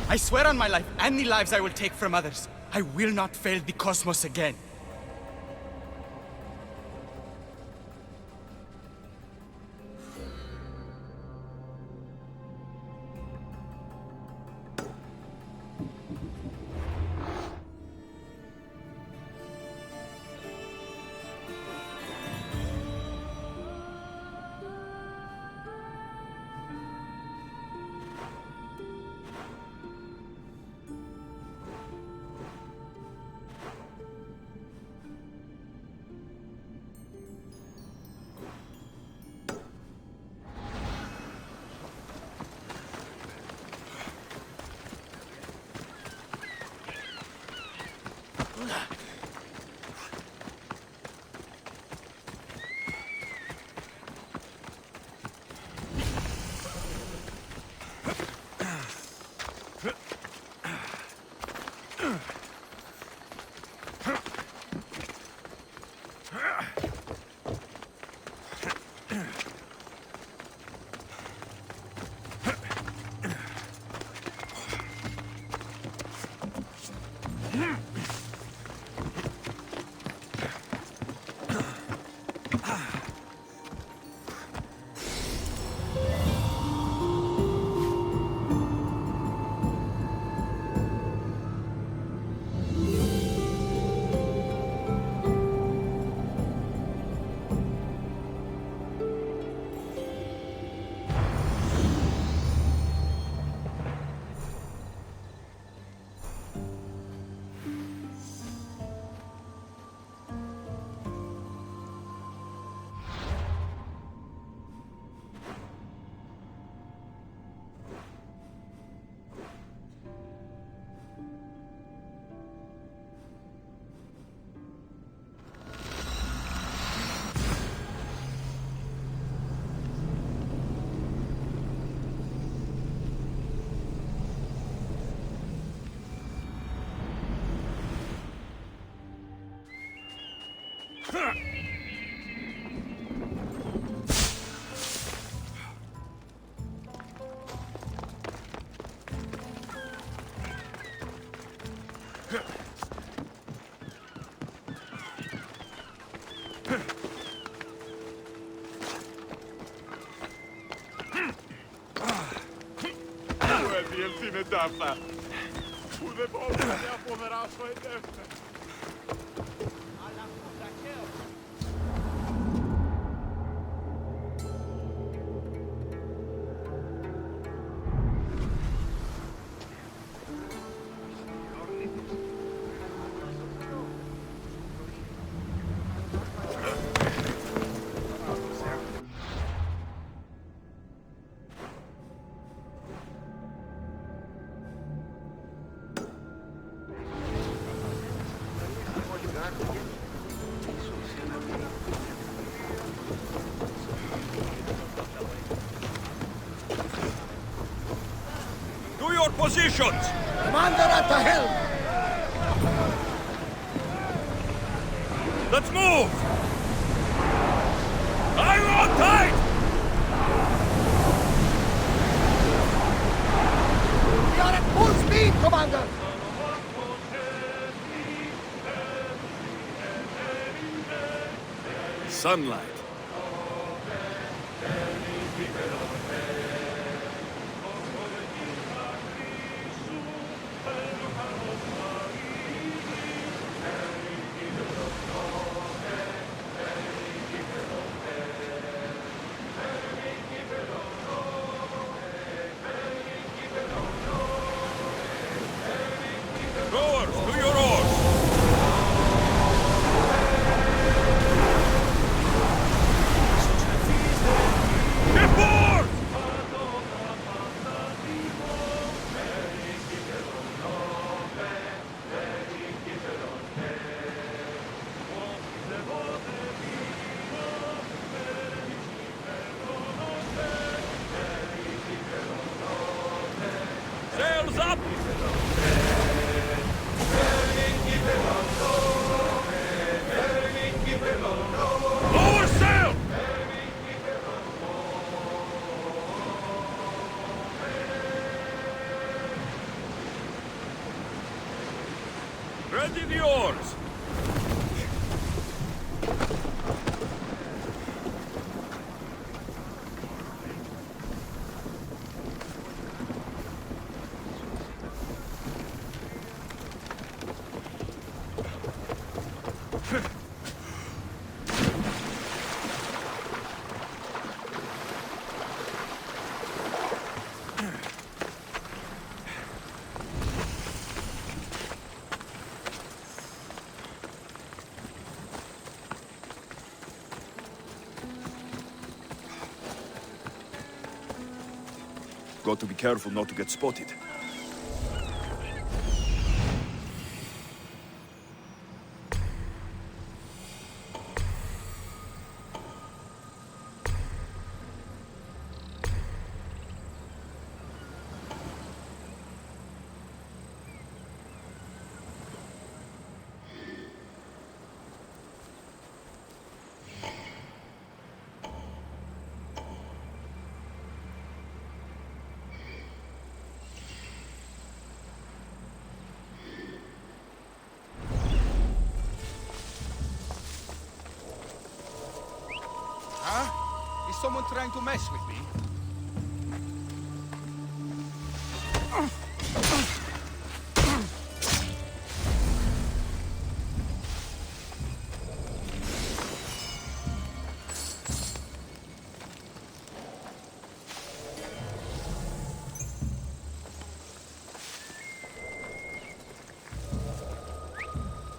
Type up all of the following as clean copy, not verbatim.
I swear on my life and the lives I will take from others, I will not fail the cosmos again. Daffa. Pude bomba ja pomeraš svoj defne. Positions! Commander at the helm! Let's move! I'm on tight! We are at full speed, Commander! Sunlight. did yours! Got to be careful not to get spotted. Huh? Is someone trying to mess with me?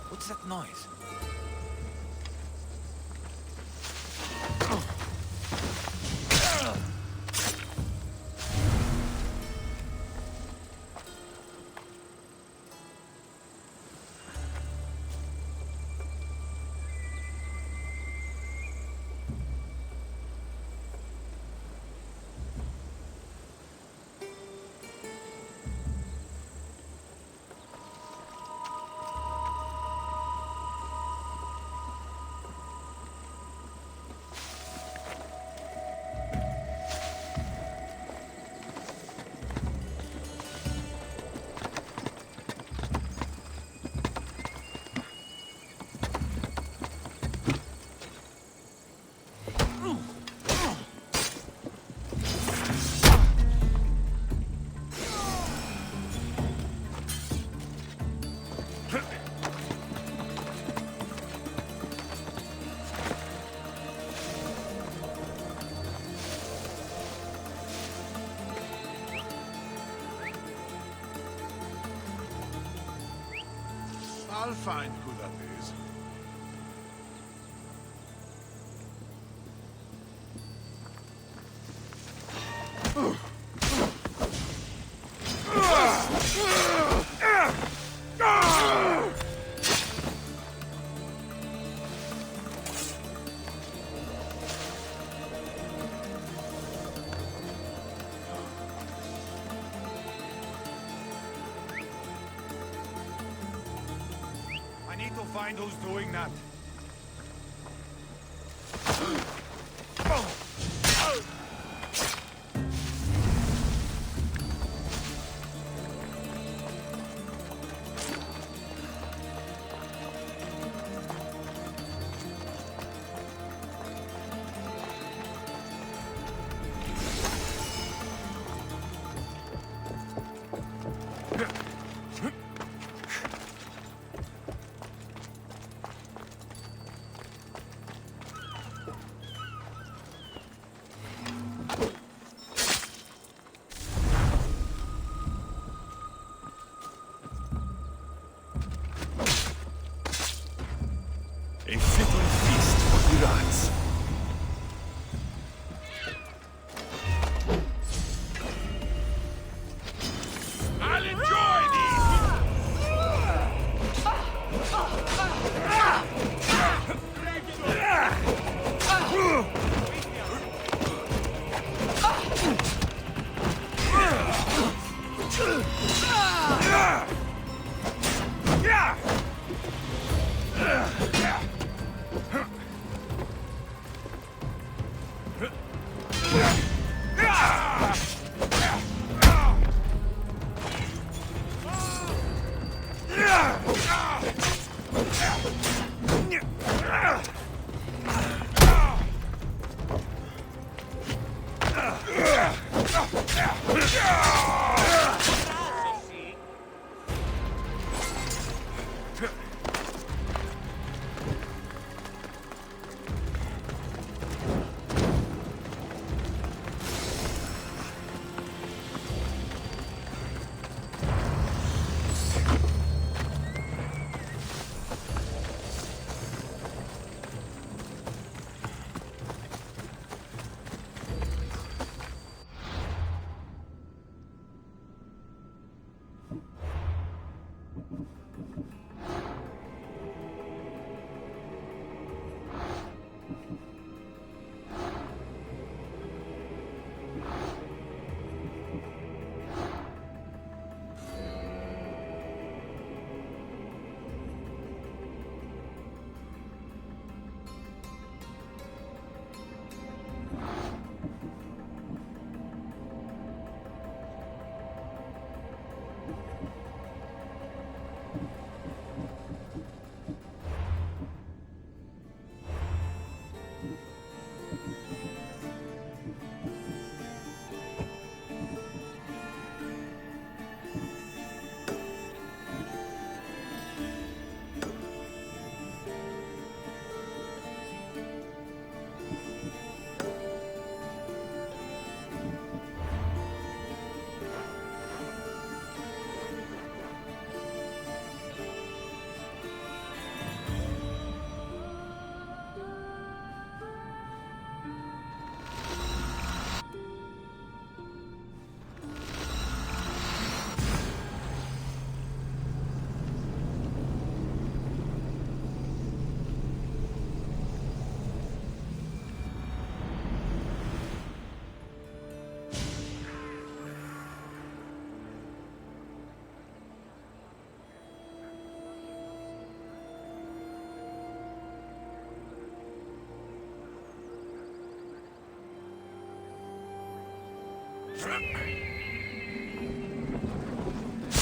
What's that noise? I'll find who that is. I need to find who's doing that. A fitting feast for the rats. I'll enjoy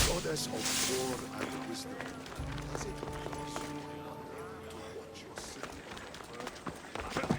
Goddess of war and wisdom, does it please you, Melander, to watch your city burn?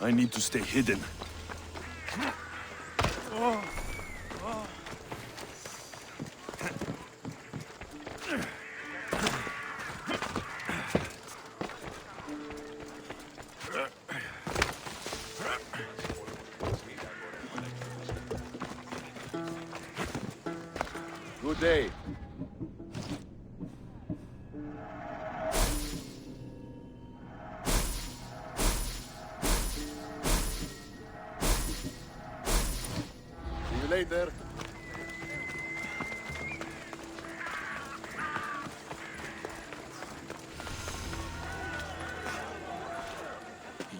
I need to stay hidden. Good day. See you later.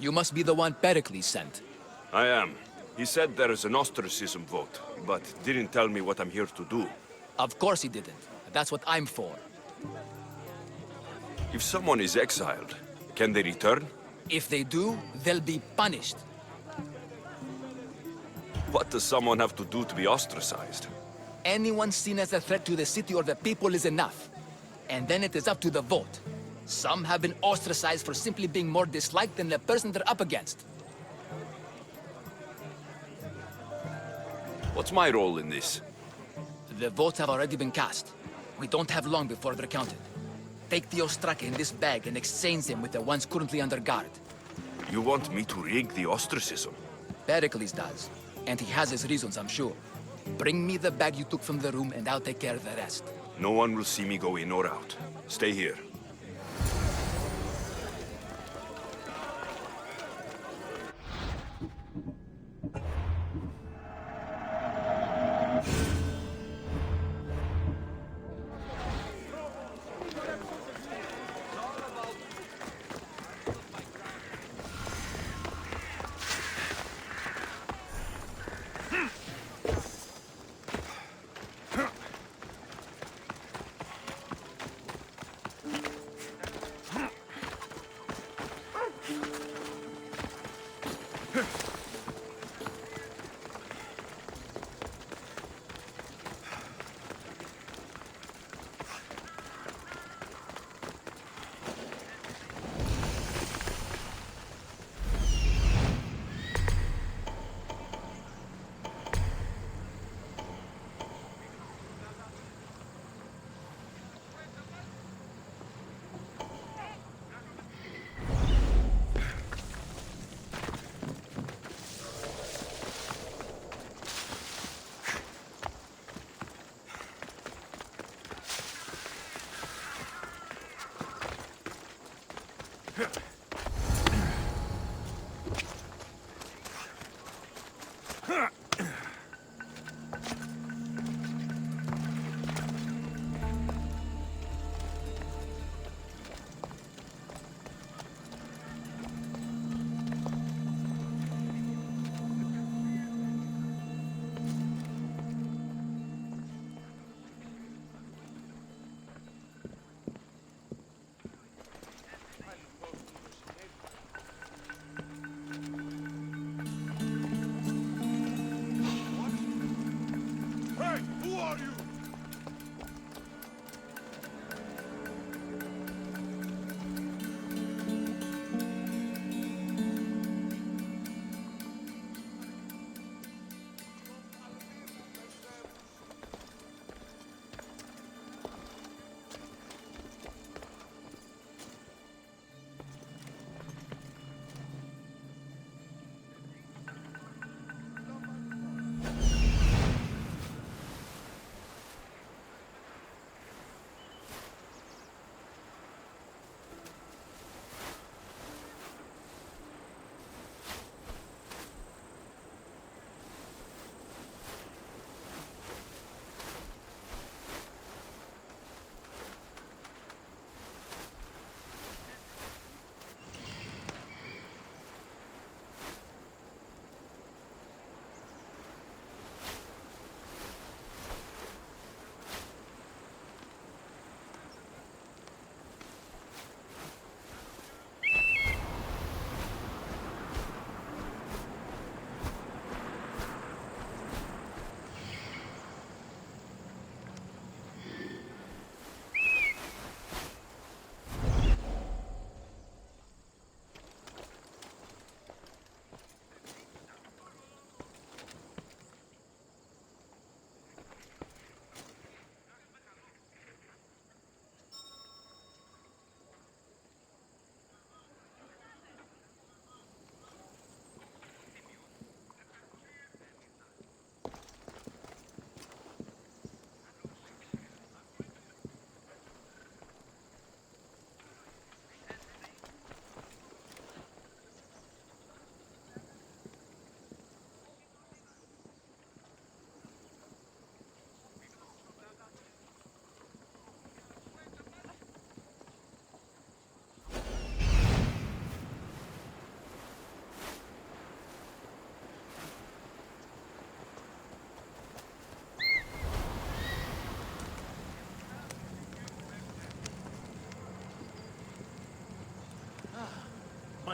You must be the one Pericles sent. I am. He said there is an ostracism vote, but didn't tell me what I'm here to do. Of course he didn't. That's what I'm for. If someone is exiled, can they return? If they do, they'll be punished. What does someone have to do to be ostracized? Anyone seen as a threat to the city or the people is enough. And then it is up to the vote. Some have been ostracized for simply being more disliked than the person they're up against. What's my role in this? The votes have already been cast. We don't have long before they're counted. Take the Ostraka in this bag and exchange them with the ones currently under guard. You want me to rig the ostracism? Pericles does. And he has his reasons, I'm sure. Bring me the bag you took from the room and I'll take care of the rest. No one will see me go in or out. Stay here.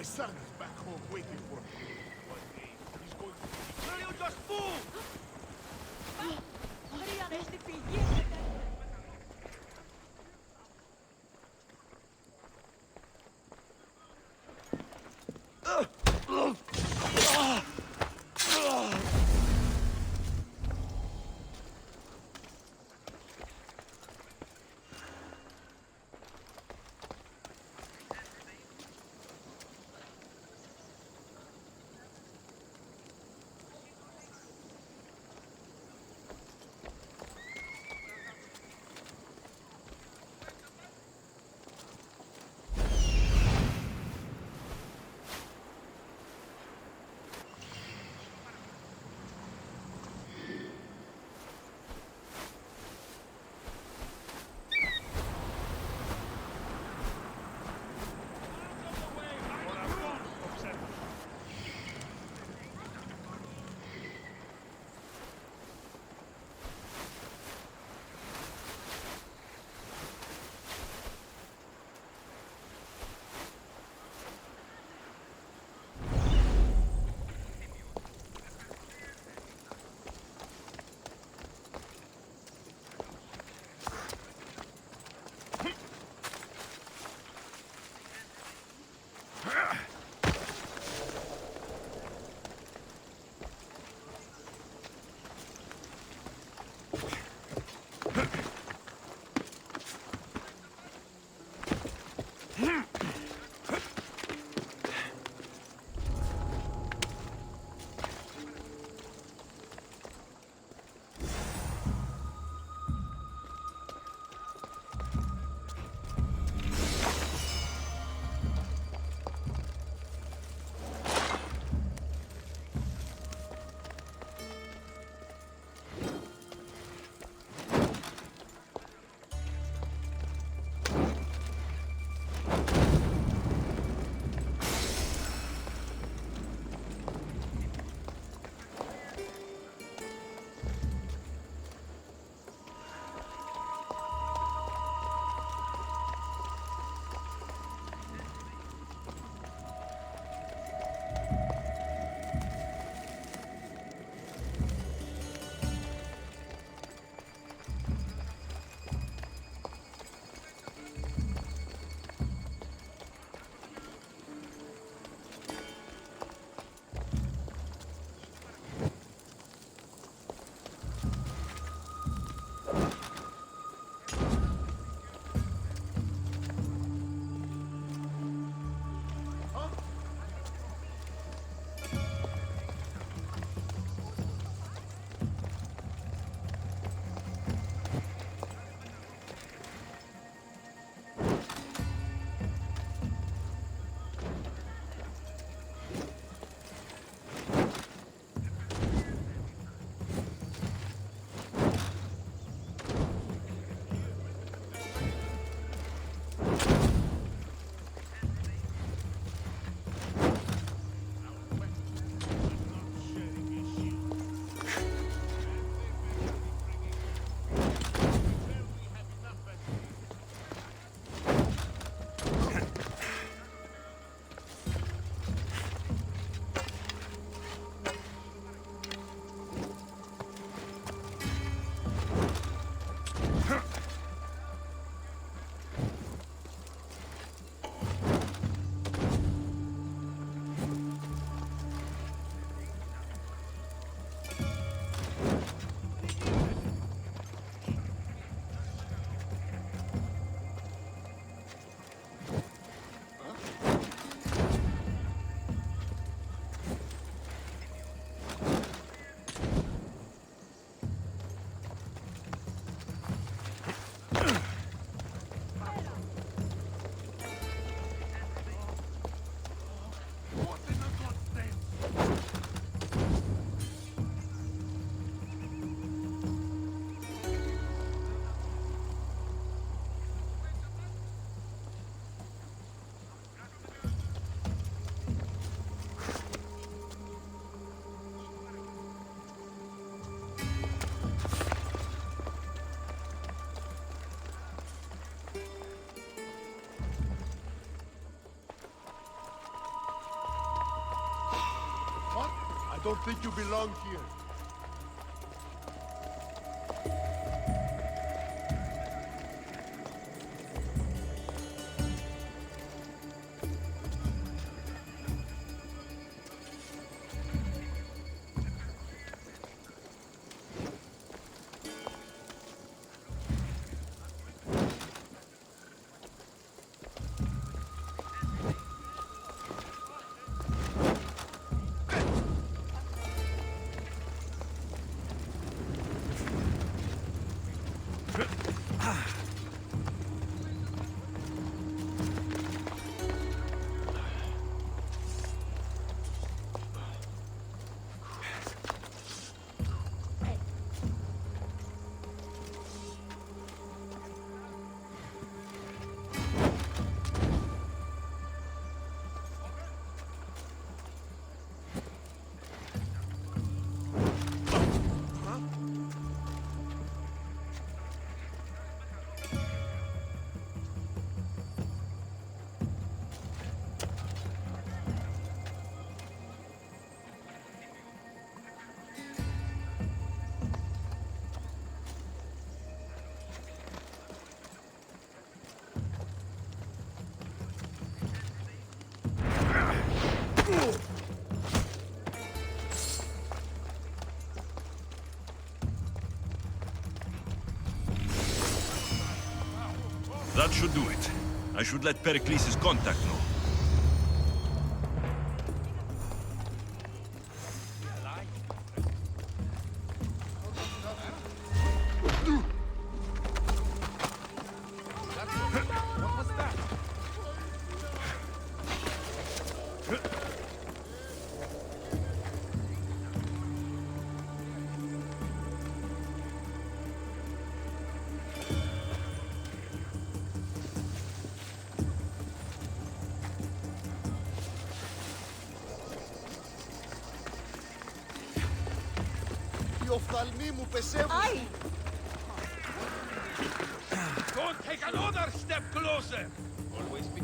My son is back home waiting for me. One day, he's going to be... Will you just move? don't think you belong here. That should do it. I should let Pericles' contact know. Οι οφθαλμοί μου πεσεύουν. Don't take another step closer! Always be...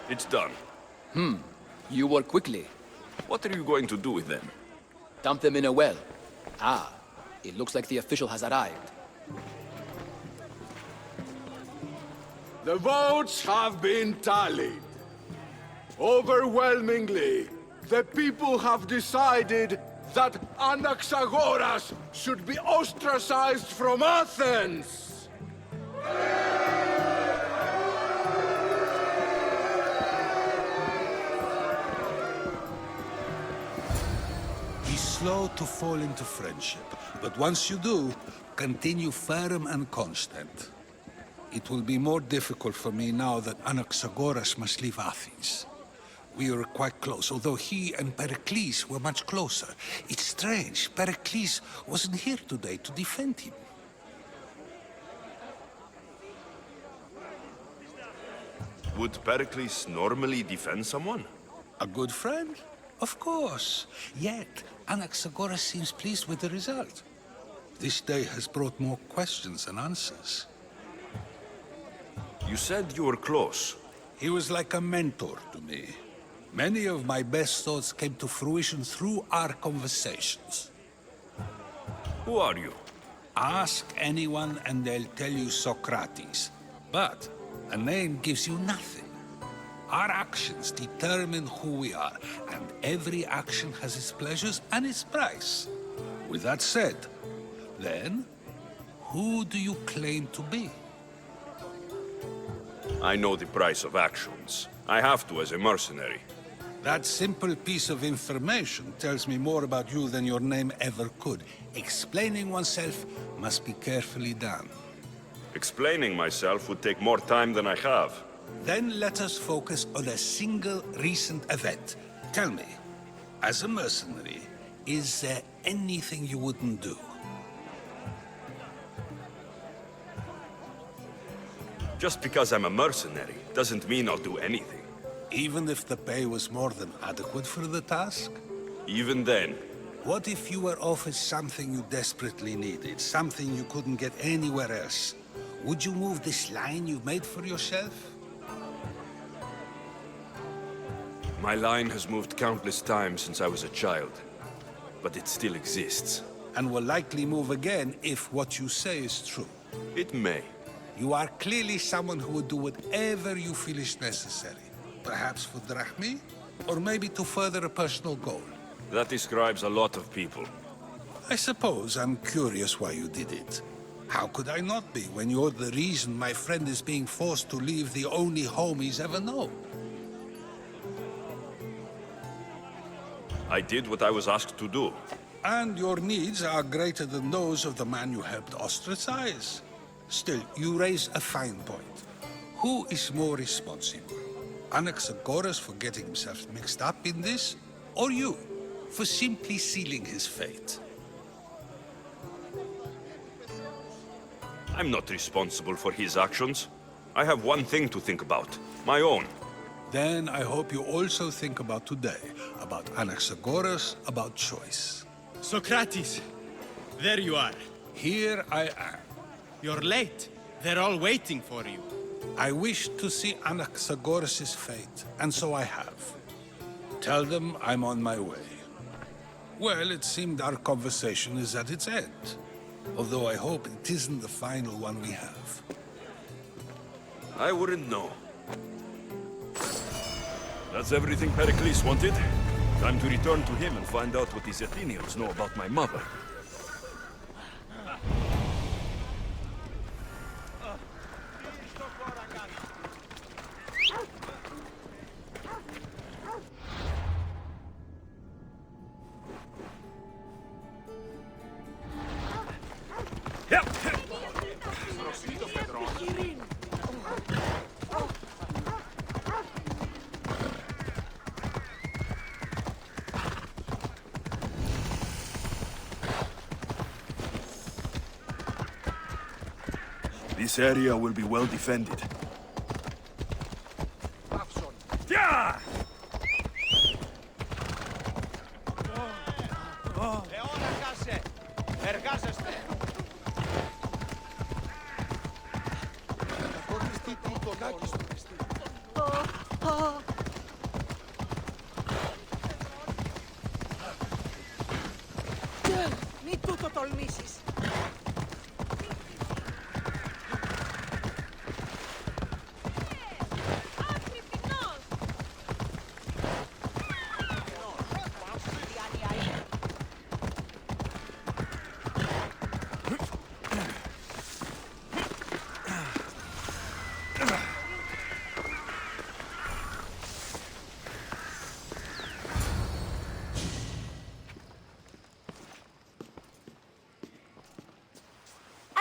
It's done. You work quickly. What are you going to do with them? Dump them in a well. Ah, it looks like the official has arrived. The votes have been tallied. Overwhelmingly, the people have decided that Anaxagoras should be ostracized from Athens. Be slow to fall into friendship, but once you do, continue firm and constant. It will be more difficult for me now that Anaxagoras must leave Athens. We were quite close, although he and Pericles were much closer. It's strange, Pericles wasn't here today to defend him. Would Pericles normally defend someone? A good friend? Of course. Yet, Anaxagoras seems pleased with the result. This day has brought more questions than answers. You said you were close. He was like a mentor to me. Many of my best thoughts came to fruition through our conversations. Who are you? Ask anyone and they'll tell you Socrates. But a name gives you nothing. Our actions determine who we are, and every action has its pleasures and its price. With that said, then, who do you claim to be? I know the price of actions. I have to as a mercenary. That simple piece of information tells me more about you than your name ever could. Explaining oneself must be carefully done. Explaining myself would take more time than I have. Then let us focus on a single recent event. Tell me, as a mercenary, is there anything you wouldn't do? Just because I'm a mercenary doesn't mean I'll do anything. Even if the pay was more than adequate for the task? Even then, What if you were offered something you desperately needed, something you couldn't get anywhere else? Would you move this line you've made for yourself? my line has moved countless times since I was a child. But it still exists. And will likely move again if what you say is true. It may. You are clearly someone who would do whatever you feel is necessary. Perhaps for drachmi, or maybe to further a personal goal. That describes a lot of people. I suppose I'm curious why you did it. How could I not be when you're the reason my friend is being forced to leave the only home he's ever known? I did what I was asked to do. And your needs are greater than those of the man you helped ostracize. Still, you raise a fine point. Who is more responsible? Anaxagoras for getting himself mixed up in this? Or you, for simply sealing his fate? I'm not responsible for his actions. I have one thing to think about. My own. Then I hope you also think about today. About Anaxagoras, about choice. Socrates, there you are. Here I am. You're late. They're all waiting for you. I wish to see Anaxagoras' fate, and so I have. Tell them I'm on my way. Well, it seemed our conversation is at its end. Although I hope it isn't the final one we have. I wouldn't know. That's everything Pericles wanted. Time to return to him and find out what these Athenians know about my mother. This area will be well defended. Yeah! Μη τούτο τολμήσεις.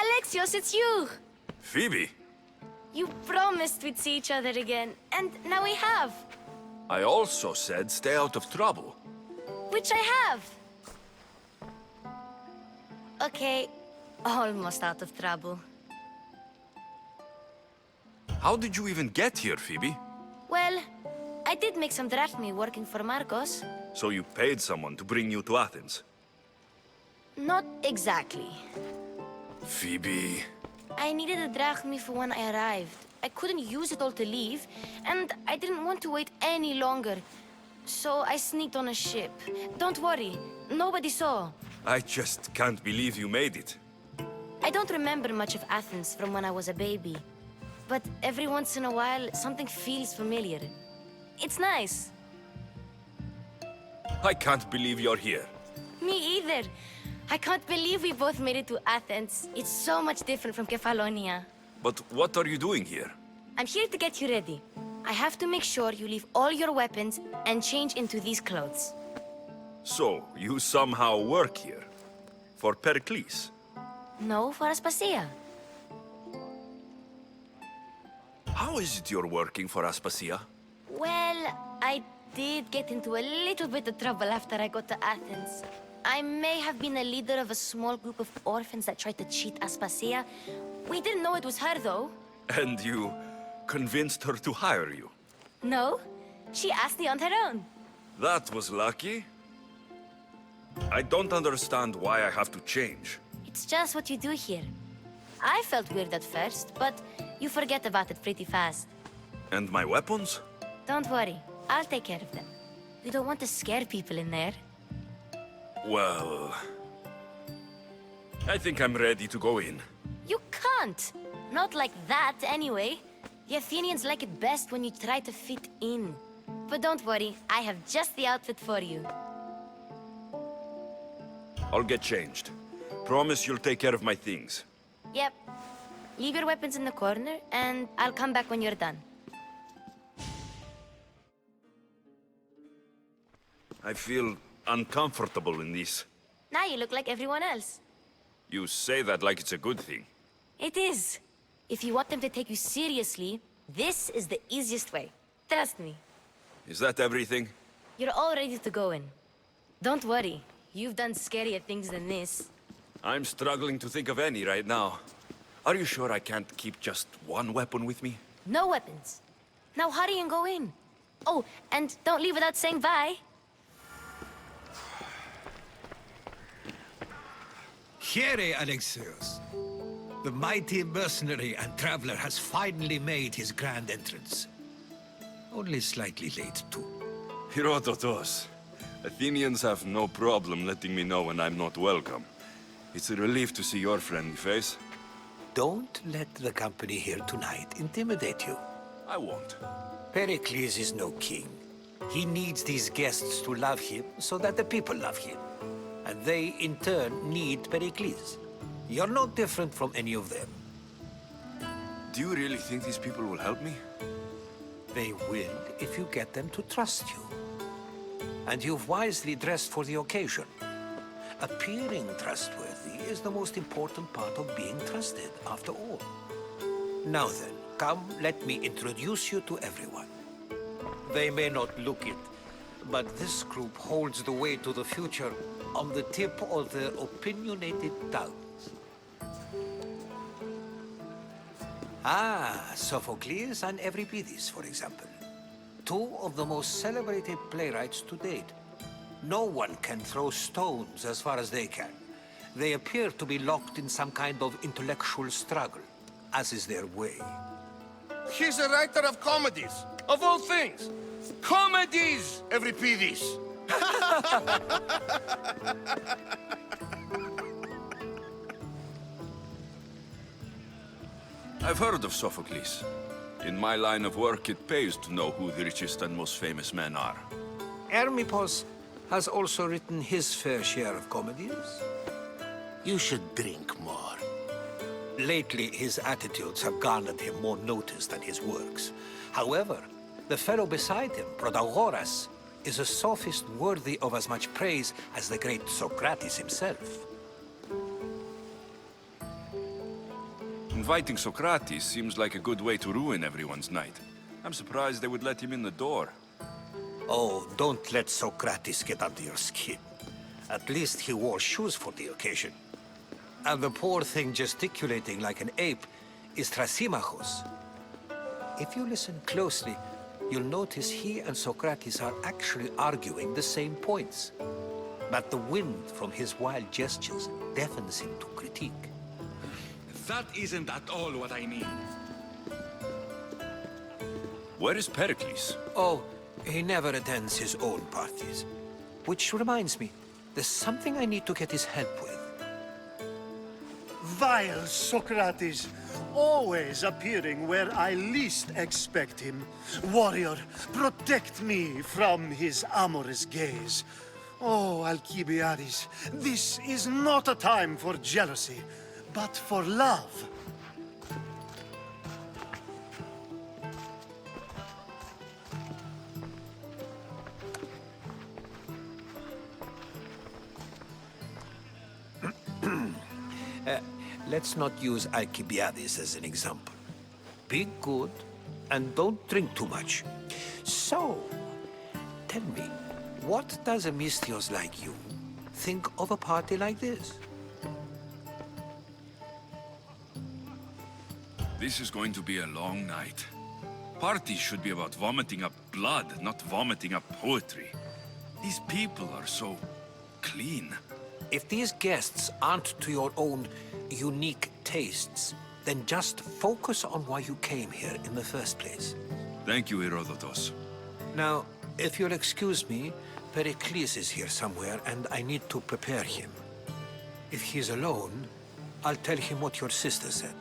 Alexios, it's you! Phoebe! You promised we'd see each other again, and now we have. I also said stay out of trouble. Which I have. Okay, almost out of trouble. How did you even get here, Phoebe? Well, I did make some drachmi working for Marcos. So you paid someone to bring you to Athens? Not exactly. Phoebe... I needed a drachmi for when I arrived. I couldn't use it all to leave, and I didn't want to wait any longer. So I sneaked on a ship. Don't worry, nobody saw. I just can't believe you made it. I don't remember much of Athens from when I was a baby. But every once in a while, something feels familiar. It's nice. I can't believe you're here. Me either. I can't believe we both made it to Athens. It's so much different from Kefalonia. But what are you doing here? I'm here to get you ready. I have to make sure you leave all your weapons and change into these clothes. So, you somehow work here? For Pericles? No, for Aspasia. How is it you're working for Aspasia? Well, I did get into a little bit of trouble after I got to Athens. I may have been a leader of a small group of orphans that tried to cheat Aspasia. We didn't know it was her, though. And you convinced her to hire you? No, she asked me on her own. That was lucky. I don't understand why I have to change. It's just what you do here. I felt weird at first, but you forget about it pretty fast. And my weapons? Don't worry, I'll take care of them. We don't want to scare people in there. Well... I think I'm ready to go in. You can't! Not like that, anyway. The Athenians like it best when you try to fit in. But don't worry, I have just the outfit for you. I'll get changed. Promise you'll take care of my things. Yep. Leave your weapons in the corner, and I'll come back when you're done. I feel uncomfortable in this. Now you look like everyone else. You say that like it's a good thing. It is. If you want them to take you seriously, this is the easiest way. Trust me. Is that everything? You're all ready to go in. Don't worry. You've done scarier things than this. I'm struggling to think of any right now. Are you sure I can't keep just one weapon with me? No weapons. Now hurry and go in. Oh, and don't leave without saying bye. Here, Alexios. The mighty mercenary and traveler has finally made his grand entrance. Only slightly late, too. Herodotos. Athenians have no problem letting me know when I'm not welcome. It's a relief to see your friendly face. Don't let the company here tonight intimidate you. I won't. Pericles is no king. He needs these guests to love him so that the people love him. And they, in turn, need Pericles. You're no different from any of them. Do you really think these people will help me? They will if you get them to trust you. And you've wisely dressed for the occasion. Appearing trustworthy is the most important part of being trusted, after all. Now then, come, let me introduce you to everyone. They may not look it, but this group holds the way to the future on the tip of their opinionated tongues. Ah, Sophocles and Euripides, for example. Two of the most celebrated playwrights to date. No one can throw stones as far as they can. They appear to be locked in some kind of intellectual struggle, as is their way. He's a writer of comedies, of all things. Comedies, Euripides. I've heard of Sophocles. In my line of work, it pays to know who the richest and most famous men are. Hermippos has also written his fair share of comedies. You should drink more. Lately, his attitudes have garnered him more notice than his works. However, the fellow beside him, Protagoras, is a sophist worthy of as much praise as the great Socrates himself. Inviting Socrates seems like a good way to ruin everyone's night. I'm surprised they would let him in the door. Oh, don't let Socrates get under your skin. At least he wore shoes for the occasion. And the poor thing gesticulating like an ape is Thrasymachos. If you listen closely, you'll notice he and Socrates are actually arguing the same points. But the wind from his wild gestures deafens him to critique. That isn't at all what I mean. Where is Pericles? Oh, he never attends his own parties. Which reminds me, there's something I need to get his help with. Vile Socrates, always appearing where I least expect him. Warrior, protect me from his amorous gaze. Oh, Alcibiades, this is not a time for jealousy, but for love. Let's not use Alcibiades as an example. Be good and don't drink too much. So, tell me, what does a Misthios like you think of a party like this? This is going to be a long night. Parties should be about vomiting up blood, not vomiting up poetry. These people are so clean. If these guests aren't to your own unique tastes, then just focus on why you came here in the first place. Thank you, Herodotus. Now, if you'll excuse me, Pericles is here somewhere, and I need to prepare him. If he's alone, I'll tell him what your sister said.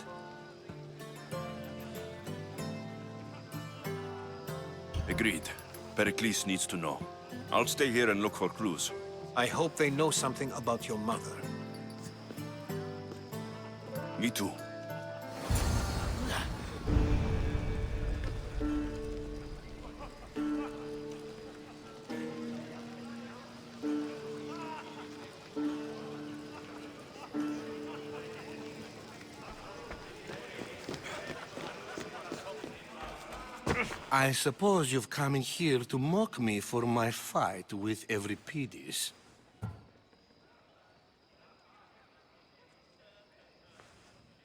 Agreed. Pericles needs to know. I'll stay here and look for clues. I hope they know something about your mother. Me too. I suppose you've come in here to mock me for my fight with Euripides.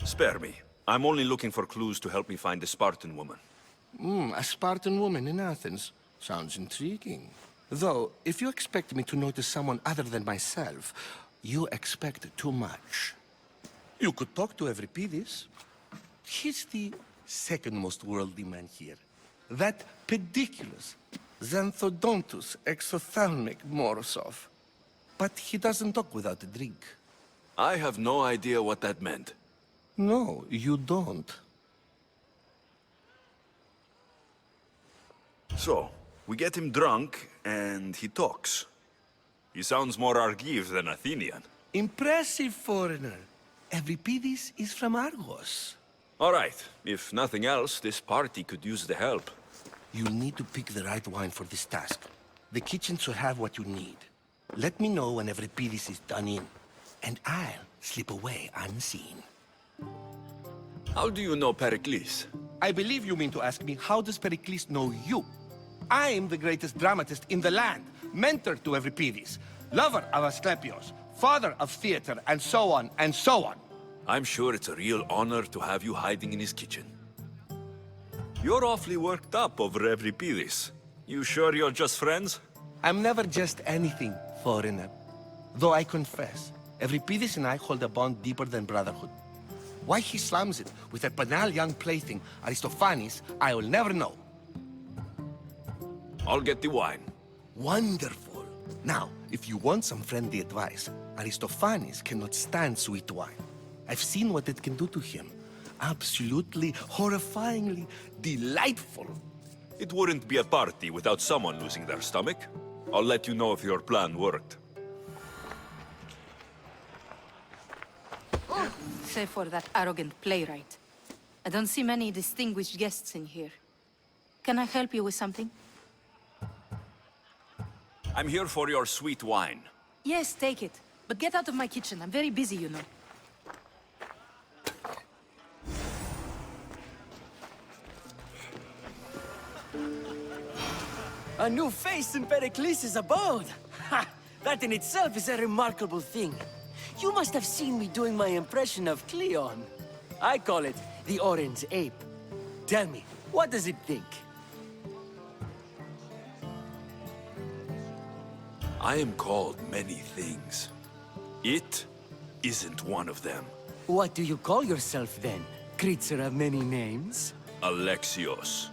Spare me. I'm only looking for clues to help me find a Spartan woman. A Spartan woman in Athens. Sounds intriguing. Though, if you expect me to notice someone other than myself, you expect too much. You could talk to Euripides. He's the second most worldly man here. That pediculous, xanthodontus, exophthalmic Morosov. But he doesn't talk without a drink. I have no idea what that meant. No, you don't. So, we get him drunk, and he talks. He sounds more Argive than Athenian. Impressive, foreigner. Euripides is from Argos. All right. If nothing else, this party could use the help. You'll need to pick the right wine for this task. The kitchen should have what you need. Let me know when Euripides is done in, and I'll slip away unseen. How do you know Pericles? I believe you mean to ask me, how does Pericles know you? I'm the greatest dramatist in the land, mentor to Euripides, lover of Asclepios, father of theater, and so on, and so on. I'm sure it's a real honor to have you hiding in his kitchen. You're awfully worked up over Euripides. You sure you're just friends? I'm never just anything, foreigner. Though I confess, Euripides and I hold a bond deeper than brotherhood. Why he slams it with a banal young plaything, Aristophanes, I will never know. I'll get the wine. Wonderful. Now, if you want some friendly advice, Aristophanes cannot stand sweet wine. I've seen what it can do to him. Absolutely, horrifyingly delightful. It wouldn't be a party without someone losing their stomach. I'll let you know if your plan worked. Save for that arrogant playwright. I don't see many distinguished guests in here. Can I help you with something? I'm here for your sweet wine. Yes, take it. But get out of my kitchen. I'm very busy, you know. A new face in Pericles' abode! Ha! That in itself is a remarkable thing. You must have seen me doing my impression of Cleon. I call it the Orange Ape. Tell me, what does it think? I am called many things. It isn't one of them. What do you call yourself then? Creature of many names? Alexios.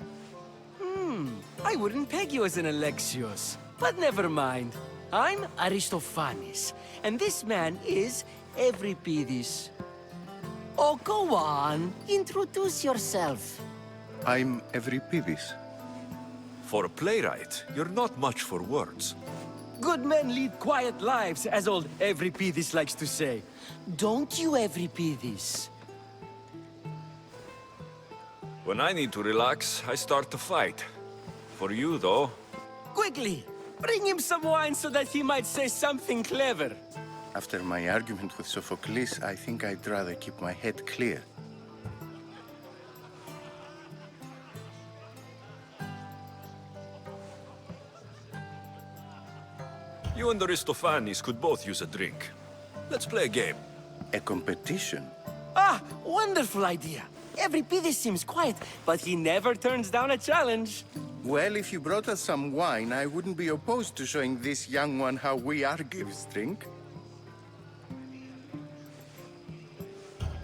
I wouldn't peg you as an Alexios. But never mind. I'm Aristophanes, and this man is Euripides. Oh, go on. Introduce yourself. I'm Euripides. For a playwright, you're not much for words. Good men lead quiet lives, as old Euripides likes to say. Don't you, Euripides? When I need to relax, I start to fight. For you, though... Quickly! Bring him some wine so that he might say something clever. After my argument with Sophocles, I think I'd rather keep my head clear. You and Aristophanes could both use a drink. Let's play a game. A competition? Ah, wonderful idea. Euripides seems quiet, but he never turns down a challenge. Well, if you brought us some wine, I wouldn't be opposed to showing this young one how we Argives drink.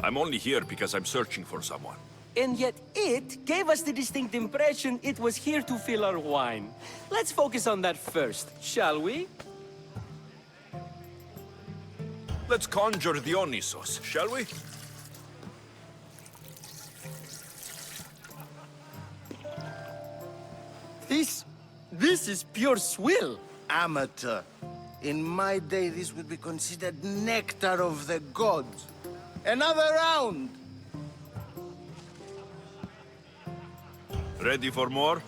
I'm only here because I'm searching for someone. And yet it gave us the distinct impression it was here to fill our wine. Let's focus on that first, shall we? Let's conjure Dionysos, shall we? This is pure swill. Amateur. In my day, this would be considered nectar of the gods. Another round! Ready for more?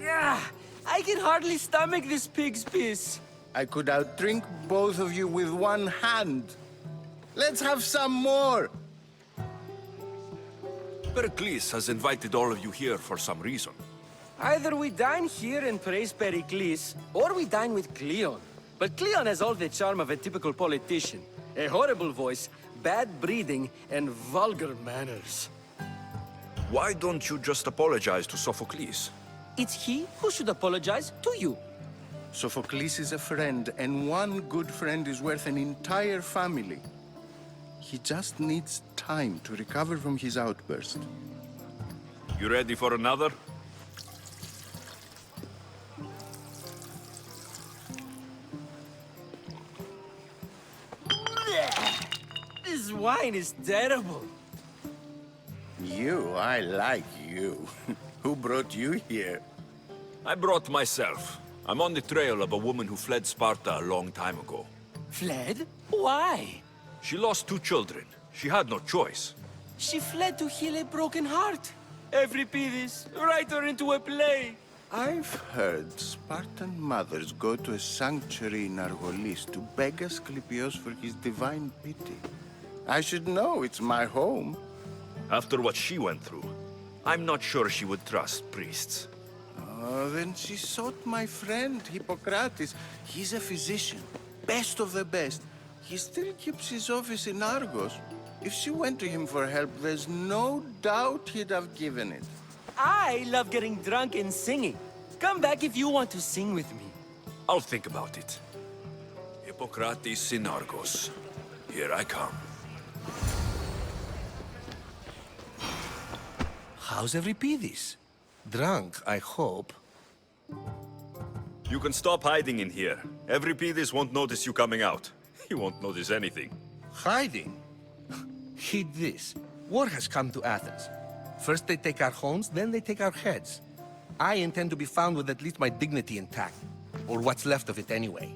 Ah, I can hardly stomach this pig's piss. I could outdrink both of you with one hand. Let's have some more! Pericles has invited all of you here for some reason. Either we dine here and praise Pericles, or we dine with Cleon. But Cleon has all the charm of a typical politician. A horrible voice, bad breeding, and vulgar manners. Why don't you just apologize to Sophocles? It's he who should apologize to you. Sophocles is a friend, and one good friend is worth an entire family. He just needs time to recover from his outburst. You ready for another? This wine is terrible. You, I like you. Who brought you here? I brought myself. I'm on the trail of a woman who fled Sparta a long time ago. Fled? Why? She lost 2 children. She had no choice. She fled to heal a broken heart. Euripides, write her into a play. I've heard Spartan mothers go to a sanctuary in Argolis to beg Asclepios for his divine pity. I should know, it's my home. After what she went through, I'm not sure she would trust priests. Oh, then she sought my friend, Hippocrates. He's a physician, best of the best. He still keeps his office in Argos. If she went to him for help, there's no doubt he'd have given it. I love getting drunk and singing. Come back if you want to sing with me. I'll think about it. Hippocrates in Argos. Here I come. How's Euripides? Drunk, I hope. You can stop hiding in here. Euripides won't notice you coming out. He won't notice anything. Hiding? Heed this. War has come to Athens. First they take our homes, then they take our heads. I intend to be found with at least my dignity intact. Or what's left of it anyway.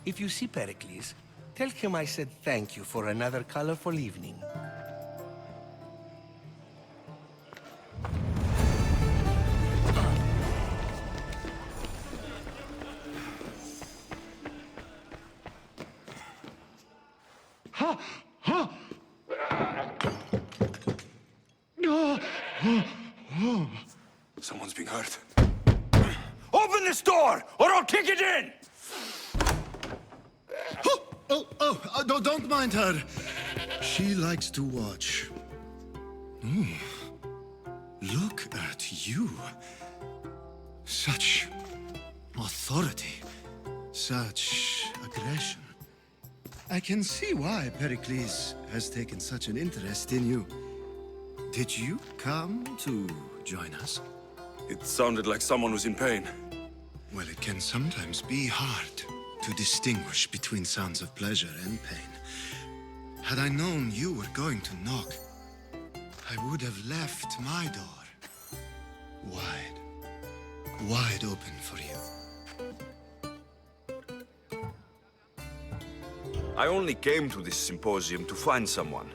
If you see Pericles, tell him I said thank you for another colorful evening. Someone's being hurt. Open this door, or I'll kick it in! No, don't mind her. She likes to watch. Look at you. Such authority. Such aggression. I can see why Pericles has taken such an interest in you. Did you come to join us? It sounded like someone was in pain. Well, it can sometimes be hard to distinguish between sounds of pleasure and pain. Had I known you were going to knock, I would have left my door wide open for you. I only came to this symposium to find someone.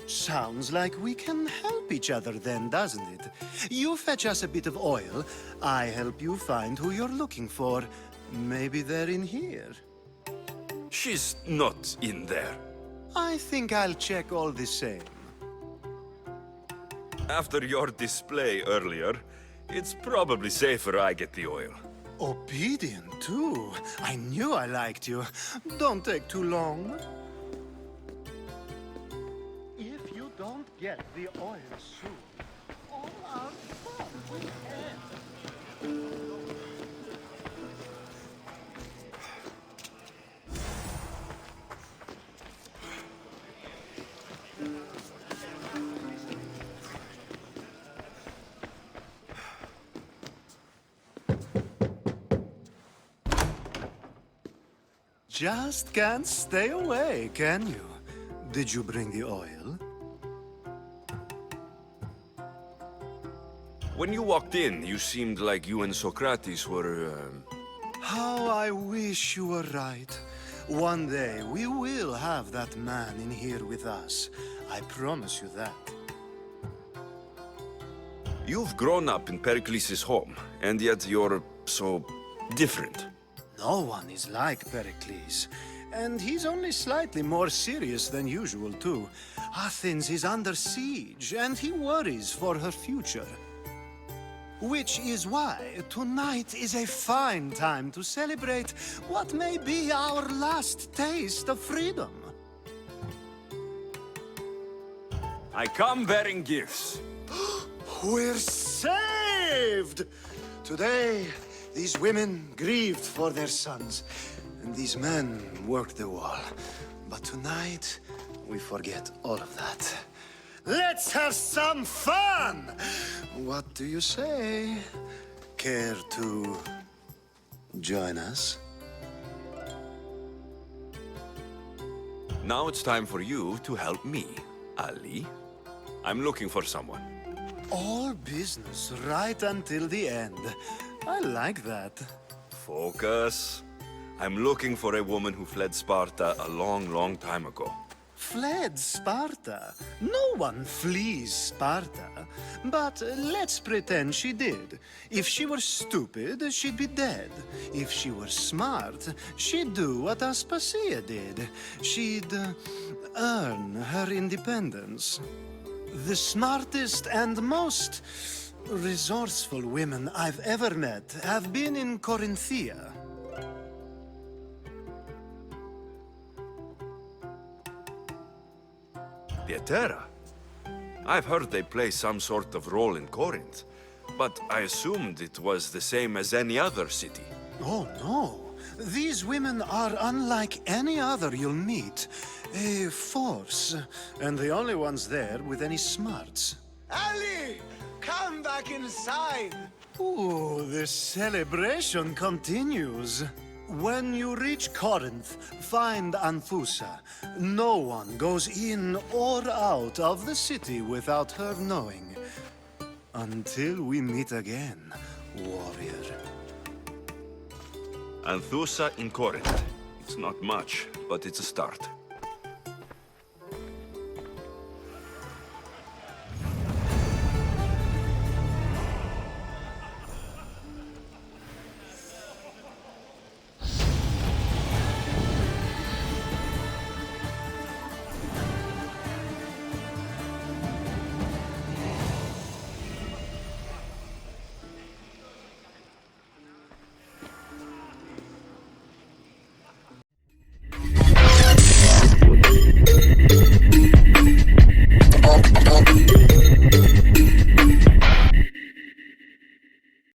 Sounds like we can help each other then, doesn't it? You fetch us a bit of oil, I help you find who you're looking for. Maybe they're in here. She's not in there. I think I'll check all the same. After your display earlier, it's probably safer I get the oil. Obedient, too. I knew I liked you. Don't take too long. If you don't get the oil soon, all our fun will end. Just can't stay away, can you? Did you bring the oil? When you walked in, you seemed like you and Socrates were, How I wish you were right. One day we will have that man in here with us. I promise you that. You've grown up in Pericles' home, and yet you're so different. No one is like Pericles. And he's only slightly more serious than usual, too. Athens is under siege, and he worries for her future. Which is why tonight is a fine time to celebrate what may be our last taste of freedom. I come bearing gifts. We're saved! Today, these women grieved for their sons, and these men worked the wall. But tonight, we forget all of that. Let's have some fun! What do you say? Care to join us? Now it's time for you to help me, Ali. I'm looking for someone. All business right until the end. I like that. Focus. I'm looking for a woman who fled Sparta a long, long time ago. Fled Sparta? No one flees Sparta. But let's pretend she did. If she were stupid, she'd be dead. If she were smart, she'd do what Aspasia did. She'd earn her independence. The smartest and most resourceful women I've ever met have been in Corinthia. Pietera? I've heard they play some sort of role in Corinth, but I assumed it was the same as any other city. Oh, no. These women are unlike any other you'll meet. A force, and the only ones there with any smarts. Ali! Come back inside! Ooh, the celebration continues. When you reach Corinth, find Anthusa. No one goes in or out of the city without her knowing. Until we meet again, warrior. Anthusa in Corinth. It's not much, but it's a start.